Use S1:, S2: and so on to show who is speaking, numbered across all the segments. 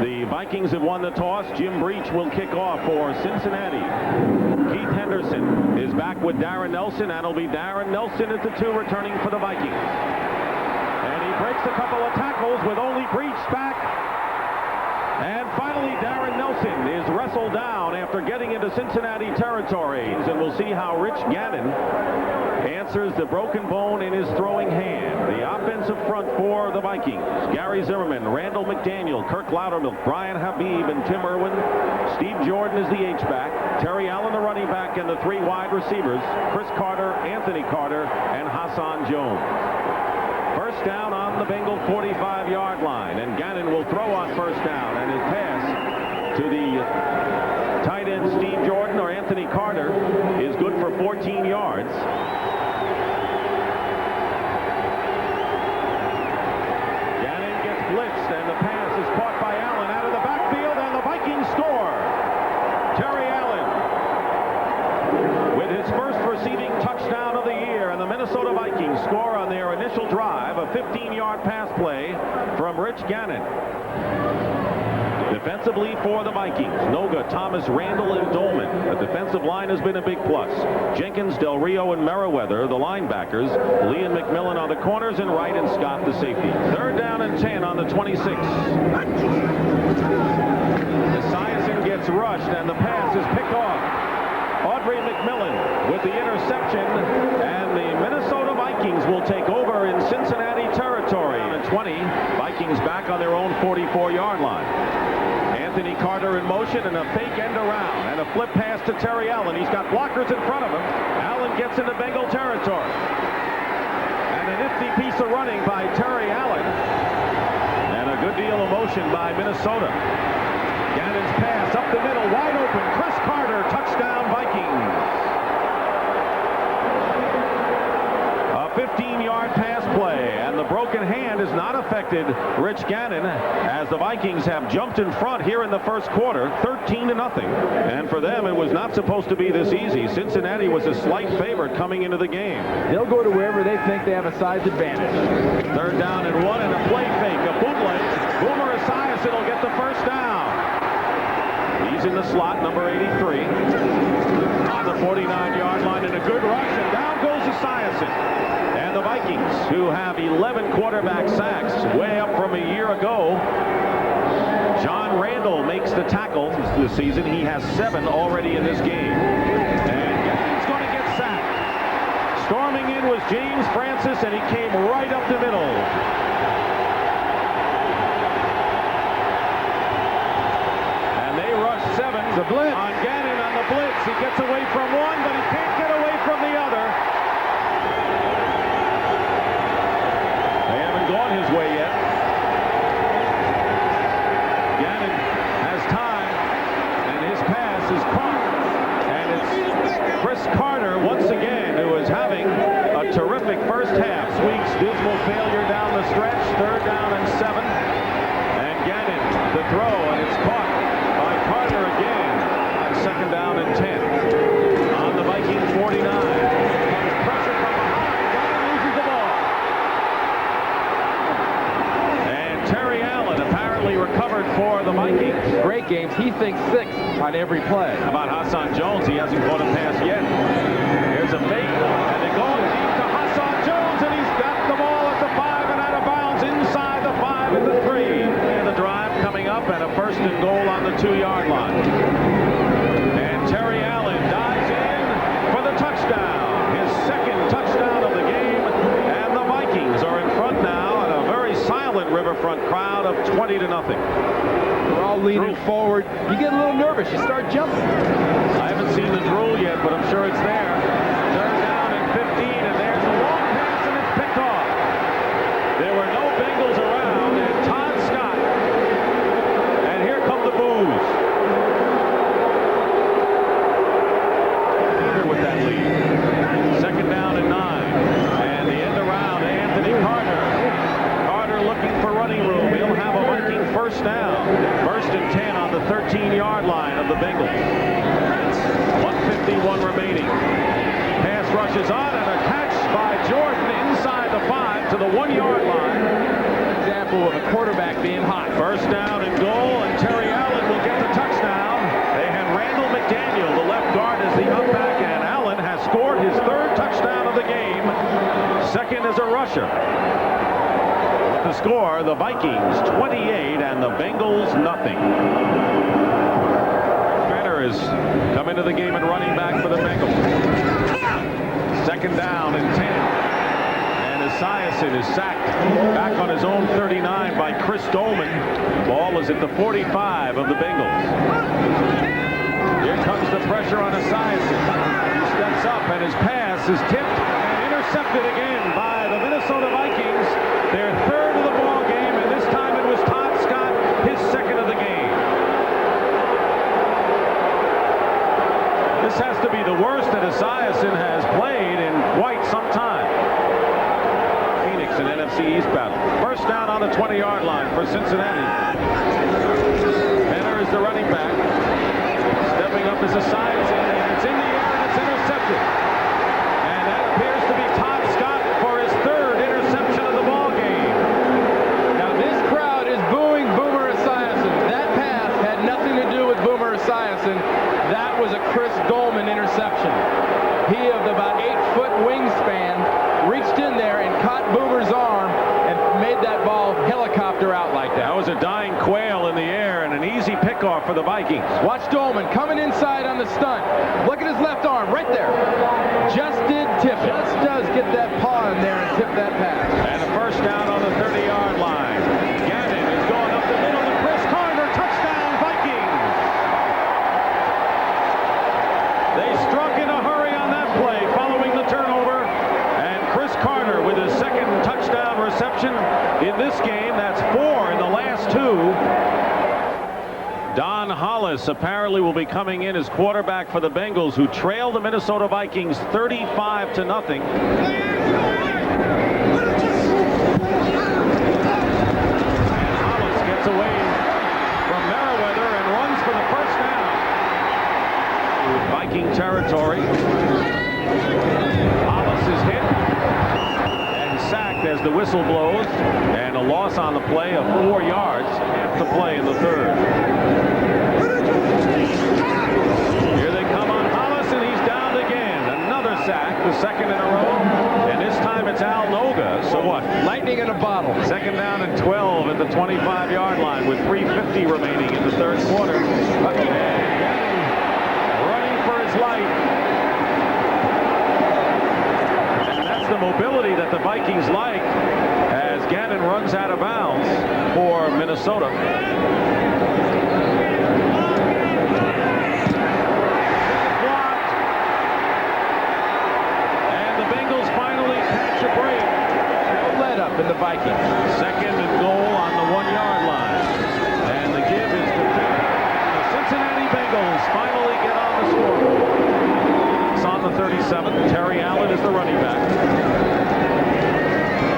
S1: The Vikings have won the toss. Jim Breach will kick off for Cincinnati. Keith Henderson is back with Darren Nelson. That'll be Darren Nelson at the 2 returning for the Vikings. And he breaks a couple of tackles with only Breach back. And finally, Darren Nelson is wrestled down after getting into Cincinnati territory. And we'll see how Rich Gannon answers the broken bone in his throwing hand. The offensive front for the Vikings: Gary Zimmerman, Randall McDaniel, Kirk Loudermilk, Brian Habib, and Tim Irwin. Steve Jordan is the H-back. Terry Allen, the running back, and the 3 wide receivers: Chris Carter, Anthony Carter, and Hassan Jones. First down on the Bengal 45-yard line, and Gannon will throw on first down, and his pass to the tight end Steve Jordan or Anthony Carter is good for 14 yards. Gannon gets blitzed, and the pass is caught by Allen out of the backfield, and the Vikings score. Terry Allen with his first receiving touchdown of the year, and the Minnesota Vikings score on their initial drive, a 15-yard pass play from Rich Gannon. Defensively for the Vikings: Noga, Thomas, Randall, and Dolman. The defensive line has been a big plus. Jenkins, Del Rio, and Merriweather, the linebackers. Lee and McMillan on the corners, and Wright and Scott, the safety. Third down and 10 on the 26. Esiason gets rushed, and the pass is picked off. Audrey McMillan with the interception, and the Minnesota Vikings will take over in Cincinnati territory. And 20, Vikings back on their own 44-yard line. Anthony Carter in motion, and a fake end around, and a flip pass to Terry Allen. He's got blockers in front of him. Allen gets into Bengal territory. And a nifty piece of running by Terry Allen. And a good deal of motion by Minnesota. Gannon's pass up the middle, wide open. Chris Carter, touchdown Vikings. A 15-yard pass play, and the broken hand has not affected Rich Gannon, as the Vikings have jumped in front here in the first quarter, 13-0. And for them, it was not supposed to be this easy. Cincinnati was a slight favorite coming into the game.
S2: They'll go to wherever they think they have a size advantage.
S1: Third down and 1, and a play fake, a bootleg. Boomer Esiason will get the first down. He's in the slot, number 83. On the 49-yard line, and a good rush, and down goes Esiason. And the Vikings, who have 11 quarterback sacks, way up from a year ago. John Randall makes the tackle this season. He has 7 already in this game. And Gannon's going to get sacked. Storming in was James Francis, and he came right up the middle. The blitz. On Gannon on the blitz. He gets away from one, but he can't get away from the other. They haven't gone his way yet. Gannon has time, and his pass is caught. And it's Chris Carter once again, who is having a terrific first half. Sweeps dismal failure down the stretch. Third down and 7. And Gannon, the throw, and it's caught by Carter again. Second down and 10 on the Vikings 49. Pressure from behind. Gannon loses the ball. And Terry Allen apparently recovered for the Vikings.
S2: Great games. He thinks 6 on every play.
S1: How about Hassan Jones? He hasn't caught a pass yet. Here's a fake, and they go deep to Hassan Jones, and he's got the ball at the 5 and out of bounds inside the 5 and the 3. And the drive coming up, and a first and goal on the 2-yard line. Terry Allen dives in for the touchdown, his second touchdown of the game, and the Vikings are in front now, and a very silent Riverfront crowd of 20-0.
S2: We're all leaning forward. You get a little nervous. You start jumping.
S1: I haven't seen the drool yet, but I'm sure it's there. Third down and 15, and there's a long pass, and it's picked off. There were no Bengals around, and Todd Scott, and here come the boos. With that lead. Second down and 9. And the end around to Anthony Carter. Carter looking for running room. He'll have a Viking first down. First and 10 on the 13-yard line of the Bengals. 1:51 remaining. Pass rushes on, and a catch by Jordan inside the 5 to the 1-yard line.
S2: Example of a quarterback being hot.
S1: First down and goal, and pressure. With the score, the Vikings 28 and the Bengals nothing. Gannon is coming to the game and running back for the Bengals. Second down and 10. And Esiason is sacked back on his own 39 by Chris Dolman. The ball is at the 45 of the Bengals. Here comes the pressure on Esiason. He steps up and his pass is tipped and intercepted again by the Minnesota Vikings. Their third of the ball game, and this time it was Todd Scott, his second of the game. This has to be the worst that Esiason has played in quite some time. Phoenix, an NFC East battle. First down on the 20-yard line for Cincinnati. Penner is the running back. Stepping up is Esiason, and it's in the air and it's intercepted. And that appears to be Todd Scott for his third interception of the ball game.
S2: Now this crowd is booing Boomer Esiason. That pass had nothing to do with Boomer Esiason. That was a Chris Dolman interception. He, of about 8-foot wingspan, reached in there and caught Boomer's arm and made that ball helicopter out like that.
S1: That was a dying quail in the air and an easy pickoff for the Vikings.
S2: Watch Dolman coming inside on the stunt. Look at his left arm right there. Just did tip it. Just does get that paw in there and tip that pass.
S1: And a first down on the 30-yard line. Gannon is going up the middle to Chris Carter. Touchdown, Vikings. They struck in a hurry on that play following the turnover. And Chris Carter with his second touchdown reception in this game. That's 4 in the last 2. Don Hollis apparently will be coming in as quarterback for the Bengals, who trail the Minnesota Vikings 35-0. Hollis gets away from Merriweather and runs for the first down. Viking territory. Hollis is hit and sacked as the whistle blows, and a loss on the play of 4 yards. Half the play in the third. Here they come on Hollis, and he's down again. Another sack, the second in a row, and this time it's Al Noga. So what?
S2: Lightning in a bottle.
S1: Second down and 12 at the 25-yard line with 3:50 remaining in the third quarter. And running for his life. And that's the mobility that the Vikings like as Gannon runs out of bounds for Minnesota.
S2: In the Vikings.
S1: Second and goal on the 1-yard line. And the give is to the Cincinnati Bengals finally get on the scoreboard. It's on the 37th. Terry Allen is the running back.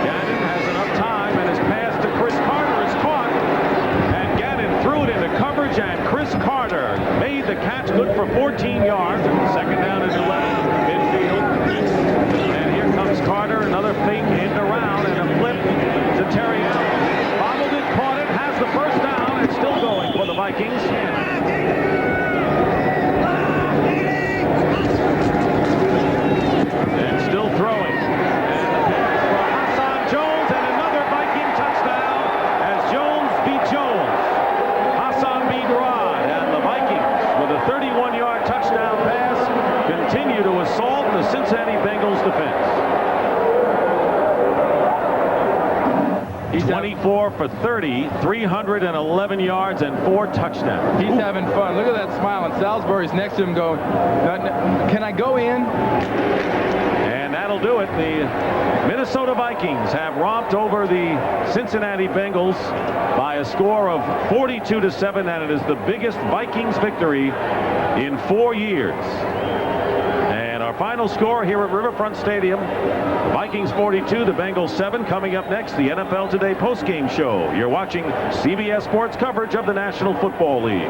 S1: Gannon has enough time, and his pass to Chris Carter is caught. And Gannon threw it into coverage, and Chris Carter made the catch, good for 14 yards. Second down and 11 midfield. And here comes Carter, another fake end around, and a flip to Terry Allen. Bobbled it, caught it, has the first down, and still going for the Vikings. And still throwing. And the pass for Hassan Jones, and another Viking touchdown as Jones beat Jones. Hassan beat Rod, and the Vikings, with a 31-yard touchdown pass, continue to assault the Cincinnati Bengals defense. 24 for 30, 311 yards and 4 touchdowns.
S2: He's having fun. Look at that smile. And Salisbury's next to him going, can I go in?
S1: And that'll do it. The Minnesota Vikings have romped over the Cincinnati Bengals by a score of 42-7, and it is the biggest Vikings victory in 4 years. Our final score here at Riverfront Stadium, Vikings 42, the Bengals 7. Coming up next, the NFL Today postgame show. You're watching CBS Sports coverage of the National Football League.